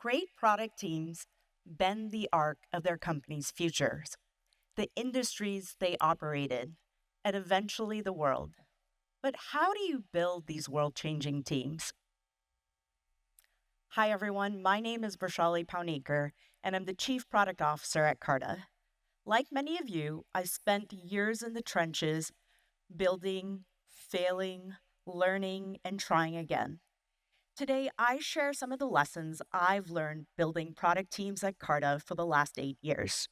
Great product teams bend the arc of their company's futures, the industries they operate in, and eventually the world. But how do you build these world changing teams? Hi, everyone. My name is Vrushali Paunikar, and I'm the Chief Product Officer at Carta. Like many of you, I spent years in the trenches building, failing, learning, and trying again. Today, I share some of the lessons I've learned building product teams at Carta for the last 8 years.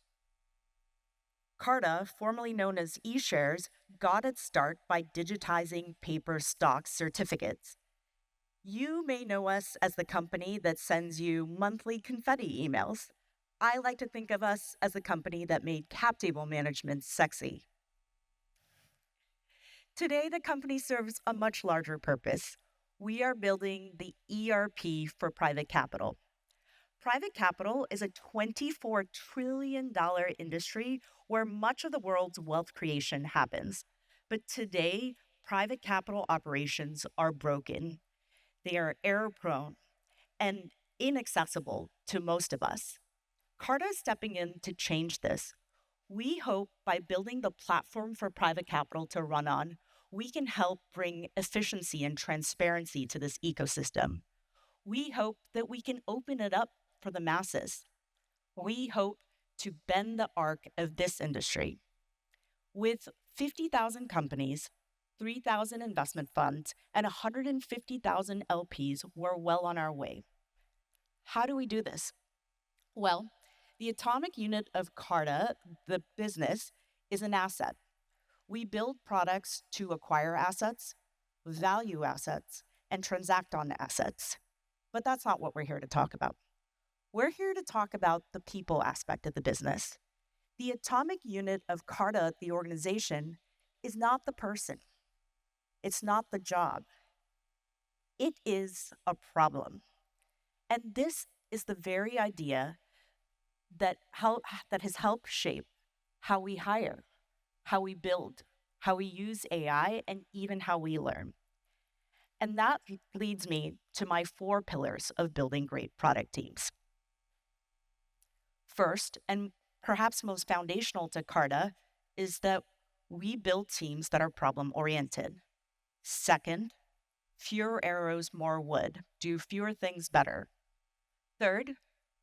Carta, formerly known as eShares, got its start by digitizing paper stock certificates. You may know us as the company that sends you monthly confetti emails. I like to think of us as the company that made cap table management sexy. Today, the company serves a much larger purpose. We are building the ERP for private capital. Private capital is a $24 trillion industry where much of the world's wealth creation happens. But today, private capital operations are broken. They are error prone and inaccessible to most of us. Carta is stepping in to change this. We hope by building the platform for private capital to run on, we can help bring efficiency and transparency to this ecosystem. We hope that we can open it up for the masses. We hope to bend the arc of this industry. With 50,000 companies, 3,000 investment funds, and 150,000 LPs, we're well on our way. How do we do this? Well, the atomic unit of Carta, the business, is an asset. We build products to acquire assets, value assets, and transact on assets. But that's not what we're here to talk about. We're here to talk about the people aspect of the business. The atomic unit of Carta, the organization, is not the person. It's not the job. It is a problem. And this is the very idea that has helped shape how we hire, how we build, how we use AI, and even how we learn. And that leads me to my 4 pillars of building great product teams. First, and perhaps most foundational to Carta, is that we build teams that are problem-oriented. Second, fewer arrows, more wood. Do fewer things better. Third,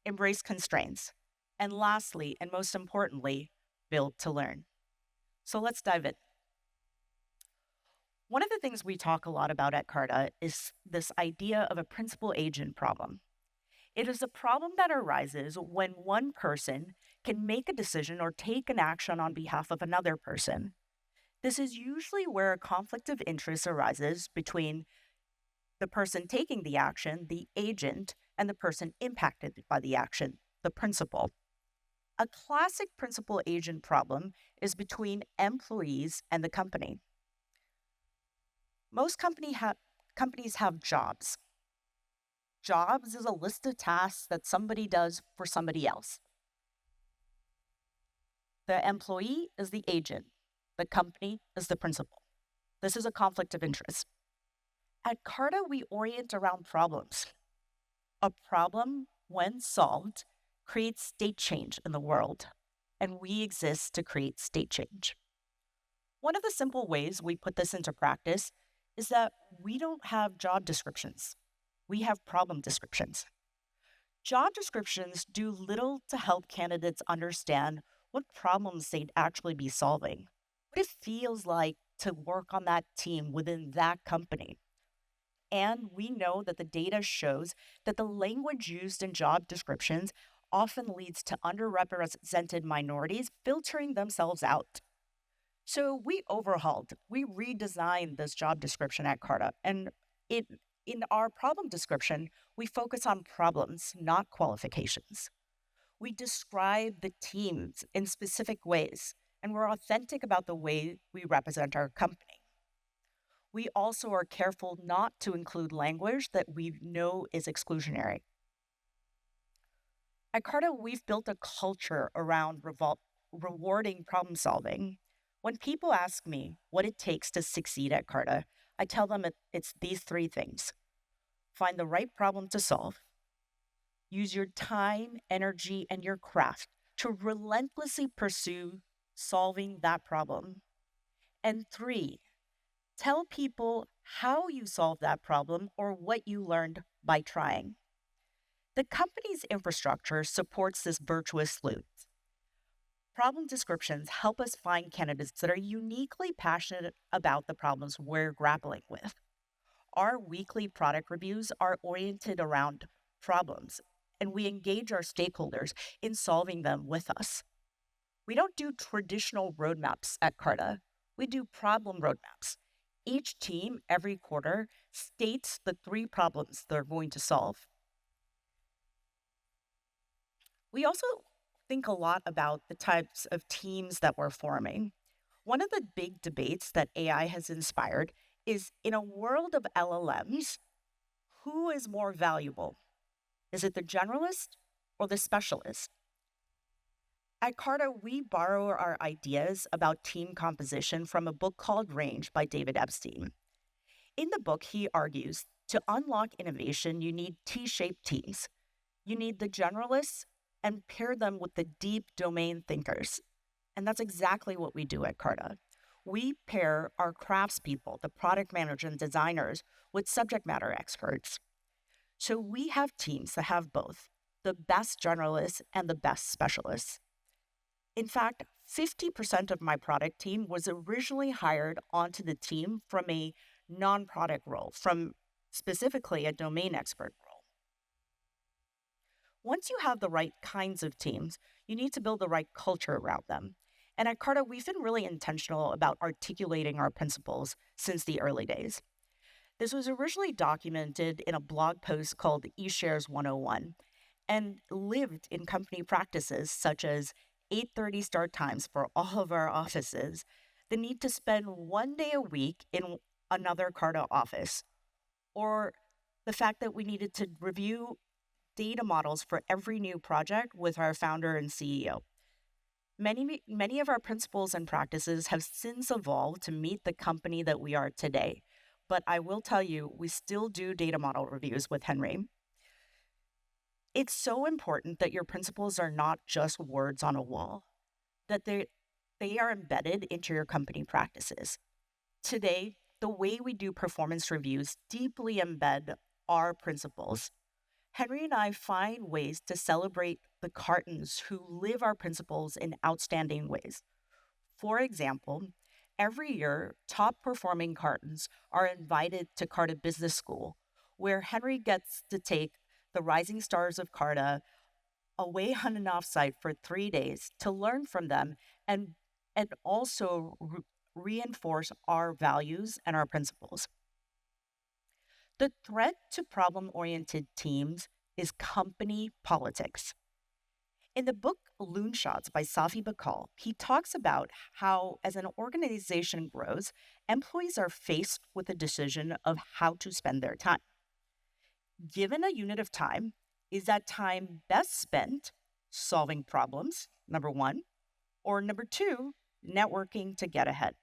embrace constraints. And lastly, and most importantly, build to learn. So let's dive in. One of the things we talk a lot about at Carta is this idea of a principal agent problem. It is a problem that arises when one person can make a decision or take an action on behalf of another person. This is usually where a conflict of interest arises between the person taking the action, the agent, and the person impacted by the action, the principal. A classic principal agent problem is between employees and the company. Most companies have jobs. Jobs is a list of tasks that somebody does for somebody else. The employee is the agent. The company is the principal. This is a conflict of interest. At Carta, we orient around problems. A problem, when solved, creates state change in the world, and we exist to create state change. One of the simple ways we put this into practice is that we don't have job descriptions. We have problem descriptions. Job descriptions do little to help candidates understand what problems they'd actually be solving, what it feels like to work on that team within that company. And we know that the data shows that the language used in job descriptions often leads to underrepresented minorities filtering themselves out. So we redesigned this job description at Carta. And in our problem description, we focus on problems, not qualifications. We describe the teams in specific ways, and we're authentic about the way we represent our company. We also are careful not to include language that we know is exclusionary. At Carta, we've built a culture around rewarding problem solving. When people ask me what it takes to succeed at Carta, I tell them it's these 3 things. Find the right problem to solve, Use your time, energy, and your craft to relentlessly pursue solving that problem. And three, tell people how you solved that problem or what you learned by trying. The company's infrastructure supports this virtuous loop. Problem descriptions help us find candidates that are uniquely passionate about the problems we're grappling with. Our weekly product reviews are oriented around problems, and we engage our stakeholders in solving them with us. We don't do traditional roadmaps at Carta. We do problem roadmaps. Each team every quarter states the three problems they're going to solve. We also think a lot about the types of teams that we're forming. One of the big debates that AI has inspired is in a world of LLMs, who is more valuable? Is it the generalist or the specialist? At Carta, we borrow our ideas about team composition from a book called Range by David Epstein. In the book, he argues to unlock innovation, you need T shaped teams. You need the generalists and pair them with the deep domain thinkers. And that's exactly what we do at Carta. We pair our craftspeople, the product managers and designers, with subject matter experts. So we have teams that have both the best generalists and the best specialists. In fact, 50% of my product team was originally hired onto the team from a non product role, from specifically a domain expert role. Once you have the right kinds of teams, you need to build the right culture around them. And at Carta, we've been really intentional about articulating our principles since the early days. This was originally documented in a blog post called eShares 101 and lived in company practices such as 8:30 start times for all of our offices, the need to spend one day a week in another Carta office, or the fact that we needed to review data models for every new project with our founder and CEO. Many of our principles and practices have since evolved to meet the company that we are today. But I will tell you, we still do data model reviews with Henry. It's so important that your principles are not just words on a wall, that they are embedded into your company practices. Today, the way we do performance reviews deeply embed our principles. Henry and I find ways to celebrate the Cartans who live our principles in outstanding ways. For example, every year, top performing Cartans are invited to Carta Business School, where Henry gets to take the rising stars of Carta away on an offsite for 3 days to learn from them and also reinforce our values and our principles. The threat to problem-oriented teams is company politics. In the book Loonshots by Safi Bakal, he talks about how, as an organization grows, employees are faced with a decision of how to spend their time. Given a unit of time, is that time best spent solving problems, number one, or number two, networking to get ahead?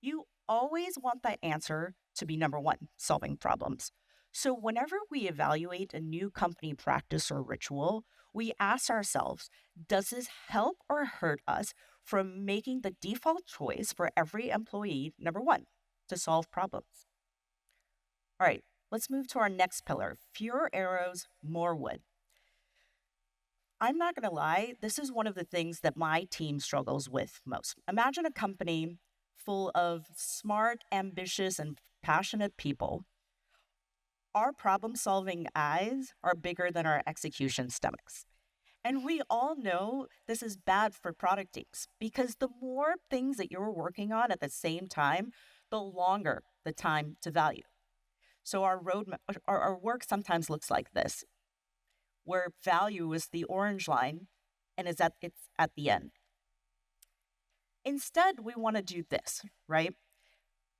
You always want that answer to be number one, solving problems. So whenever we evaluate a new company practice or ritual, we ask ourselves, does this help or hurt us from making the default choice for every employee, number one, to solve problems? All right, let's move to our next pillar, fewer arrows, more wood. I'm not going to lie, this is one of the things that my team struggles with most. Imagine a company full of smart, ambitious, and passionate people. Our problem solving eyes are bigger than our execution stomachs. And we all know this is bad for product teams because the more things that you're working on at the same time, the longer the time to value. So our roadmap, our work sometimes looks like this, where value is the orange line and it's at the end. Instead, we want to do this, right?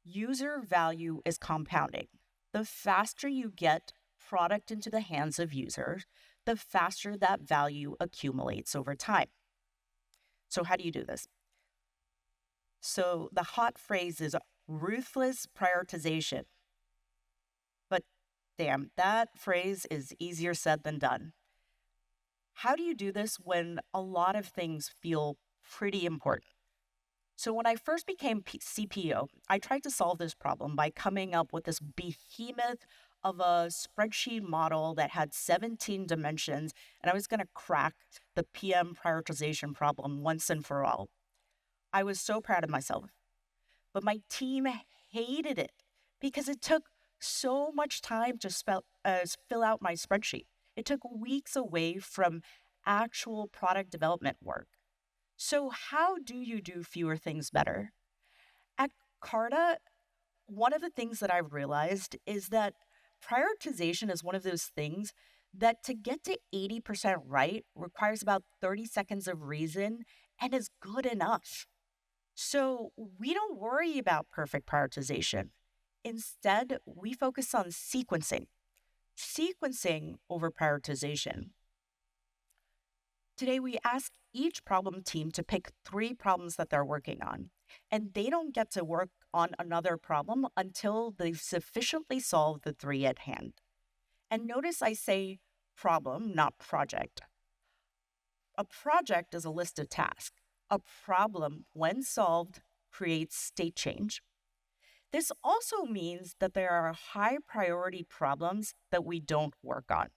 User value is compounding. The faster you get product into the hands of users, the faster that value accumulates over time. So how do you do this? So the hot phrase is ruthless prioritization. But damn, that phrase is easier said than done. How do you do this when a lot of things feel pretty important? So, when I first became CPO, I tried to solve this problem by coming up with this behemoth of a spreadsheet model that had 17 dimensions, and I was going to crack the PM prioritization problem once and for all. I was so proud of myself, but my team hated it because it took so much time to fill out my spreadsheet. It took weeks away from actual product development work. So, how do you do fewer things better? At Carta, one of the things that I've realized is that prioritization is one of those things that to get to 80% right requires about 30 seconds of reason and is good enough. So we don't worry about perfect prioritization. Instead, we focus on sequencing over prioritization. Today, we ask each problem team to pick 3 problems that they're working on, and they don't get to work on another problem until they've sufficiently solved the 3 at hand. And notice I say problem, not project. A project is a list of tasks. A problem, when solved, creates state change. This also means that there are high priority problems that we don't work on.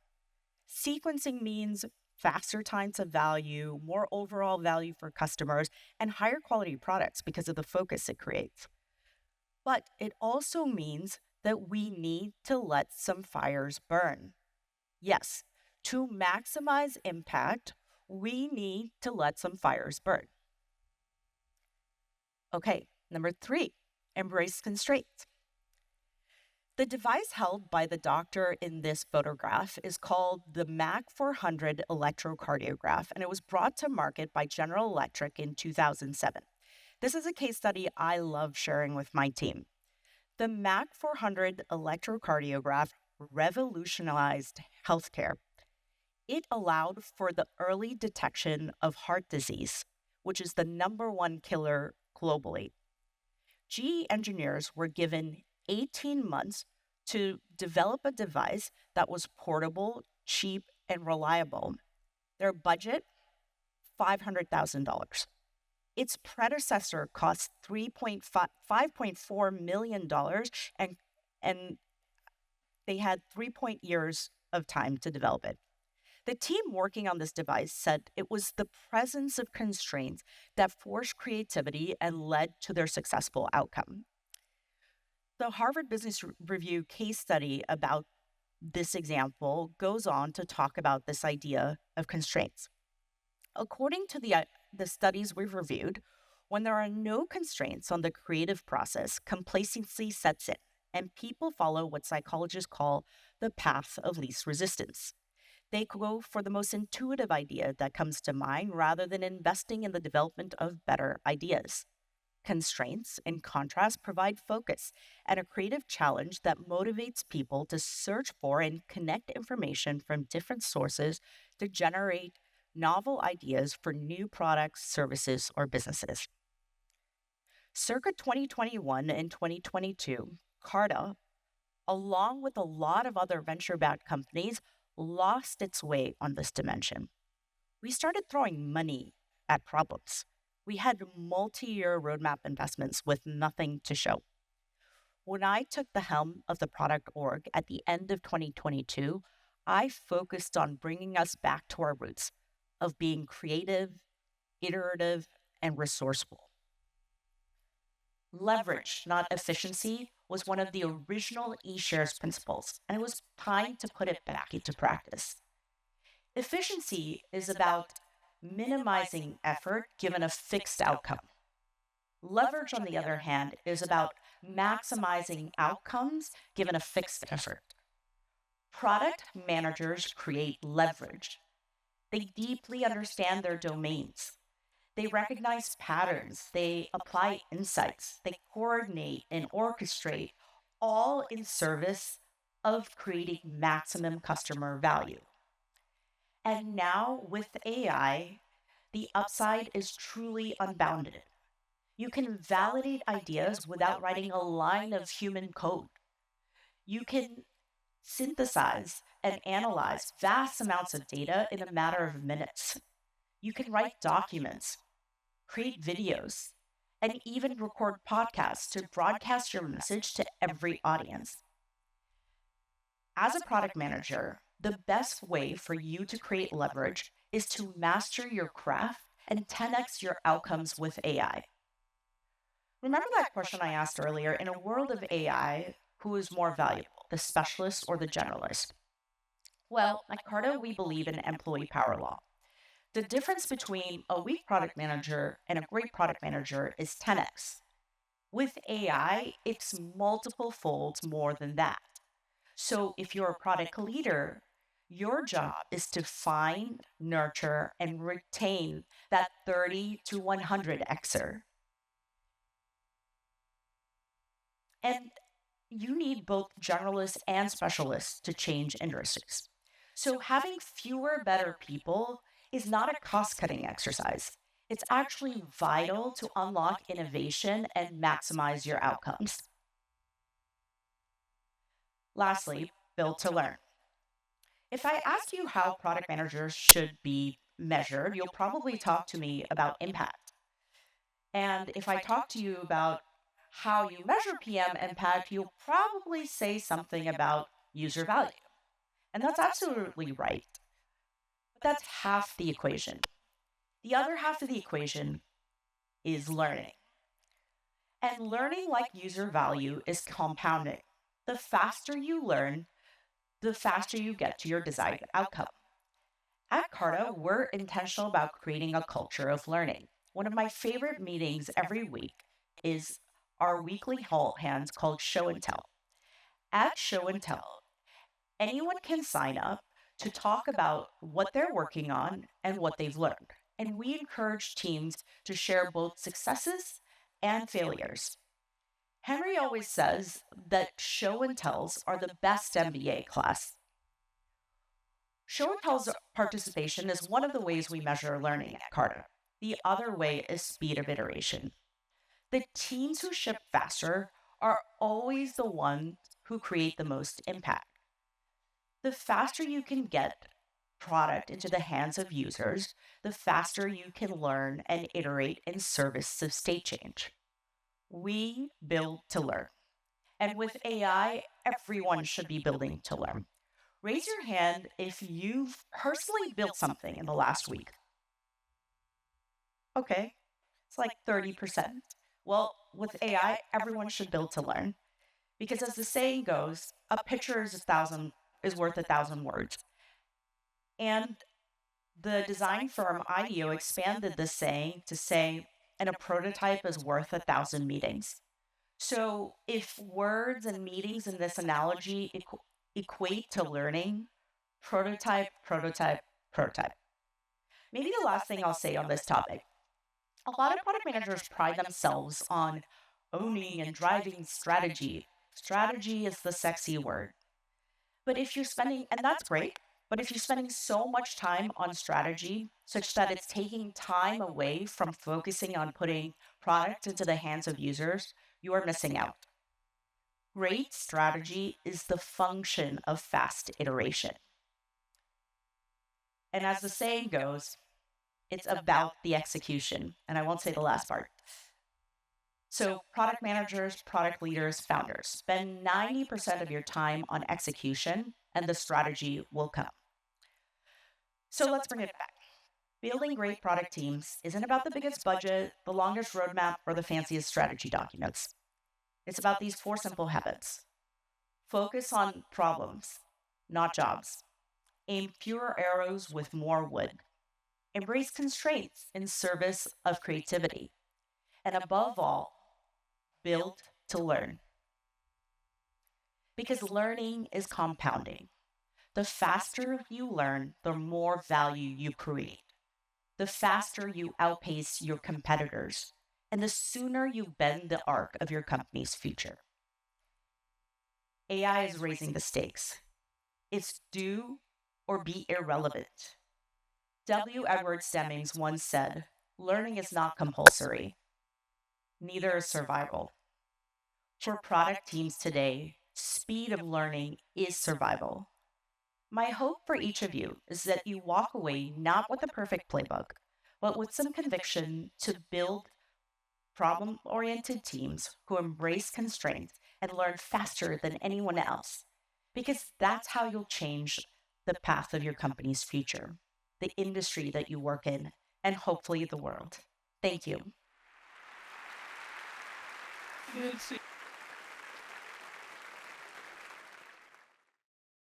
Sequencing means faster time to value, more overall value for customers, and higher quality products because of the focus it creates. But it also means that we need to let some fires burn. Yes, to maximize impact, we need to let some fires burn. Okay, number 3, embrace constraints. The device held by the doctor in this photograph is called the MAC 400 electrocardiograph, and it was brought to market by General Electric in 2007. This is a case study I love sharing with my team. The MAC 400 electrocardiograph revolutionized healthcare. It allowed for the early detection of heart disease, which is the #1 killer globally. GE engineers were given 18 months to develop a device that was portable, cheap, and reliable. Their budget, $500,000. Its predecessor cost $5.4 million, and they had 3 years of time to develop it. The team working on this device said it was the presence of constraints that forced creativity and led to their successful outcome. The Harvard Business Review case study about this example goes on to talk about this idea of constraints. According to the studies we've reviewed, when there are no constraints on the creative process, complacency sets in, and people follow what psychologists call the path of least resistance. They go for the most intuitive idea that comes to mind rather than investing in the development of better ideas. Constraints, in contrast, provide focus and a creative challenge that motivates people to search for and connect information from different sources to generate novel ideas for new products, services, or businesses. Circa 2021 and 2022, Carta, along with a lot of other venture-backed companies, lost its way on this dimension. We started throwing money at problems. We had multi-year roadmap investments with nothing to show. When I took the helm of the product org at the end of 2022, I focused on bringing us back to our roots of being creative, iterative, and resourceful. Leverage, not efficiency, was one of the original eShares principles, and it was time to put it back into practice. Efficiency is about minimizing effort given a fixed outcome. Leverage, on the other hand, is about maximizing outcomes given a fixed effort. Product managers create leverage. They deeply understand their domains. They recognize patterns. They apply insights. They coordinate and orchestrate, all in service of creating maximum customer value. And now, with AI, the upside is truly unbounded. You can validate ideas without writing a line of human code. You can synthesize and analyze vast amounts of data in a matter of minutes. You can write documents, create videos, and even record podcasts to broadcast your message to every audience. As a product manager, the best way for you to create leverage is to master your craft and 10x your outcomes with AI. Remember that question I asked earlier? In a world of AI, who is more valuable, the specialist or the generalist? Well, at Carta, we believe in employee power law. The difference between a weak product manager and a great product manager is 10x. With AI, it's multiple folds more than that. So if you're a product leader, your job is to find, nurture, and retain that 30 to 100 Xer. And you need both generalists and specialists to change industries. So having fewer, better people is not a cost-cutting exercise. It's actually vital to unlock innovation and maximize your outcomes. Lastly, build to learn. If I ask you how product managers should be measured, you'll probably talk to me about impact. And if I talk to you about how you measure PM impact, you'll probably say something about user value. And that's absolutely right. But that's half the equation. The other half of the equation is learning. And learning, like user value, is compounding. The faster you learn, the faster you get to your desired outcome. At Carta, we're intentional about creating a culture of learning. One of my favorite meetings every week is our weekly all hands called Show and Tell. At Show and Tell, anyone can sign up to talk about what they're working on and what they've learned. And we encourage teams to share both successes and failures. Henry always says that show and tells are the best MBA class. Show and tell's participation is one of the ways we measure learning at Carta. The other way is speed of iteration. The teams who ship faster are always the ones who create the most impact. The faster you can get product into the hands of users, the faster you can learn and iterate in service of state change. We build to learn. And with AI, everyone should be building to learn. Raise your hand if you've personally built something in the last week. Okay, it's like 30%. Well, with AI, everyone should build to learn. Because as the saying goes, a picture is worth 1,000 words. And the design firm IDEO expanded this saying to say, and a prototype is worth 1,000 meetings. So if words and meetings in this analogy equate to learning, prototype, prototype, prototype. Maybe the last thing I'll say on this topic. A lot of product managers pride themselves on owning and driving strategy. Strategy is the sexy word. But if you're spending, and that's great, but if you're spending so much time on strategy such that it's taking time away from focusing on putting product into the hands of users, you are missing out. Great strategy is the function of fast iteration. And as the saying goes, it's about the execution. And I won't say the last part. So product managers, product leaders, founders, spend 90% of your time on execution and the strategy will come. So let's bring it back. Building great product teams isn't about the biggest budget, the longest roadmap, or the fanciest strategy documents. It's about these 4 simple habits. Focus on problems, not jobs. Aim fewer arrows with more wood. Embrace constraints in service of creativity. And above all, build to learn. Because learning is compounding. The faster you learn, the more value you create. The faster you outpace your competitors, and the sooner you bend the arc of your company's future. AI is raising the stakes. It's do or be irrelevant. W. Edward Demings once said, learning is not compulsory. Neither is survival. For product teams today, speed of learning is survival. My hope for each of you is that you walk away not with a perfect playbook, but with some conviction to build problem oriented teams who embrace constraints and learn faster than anyone else. Because that's how you'll change the path of your company's future, the industry that you work in, and hopefully the world. Thank you.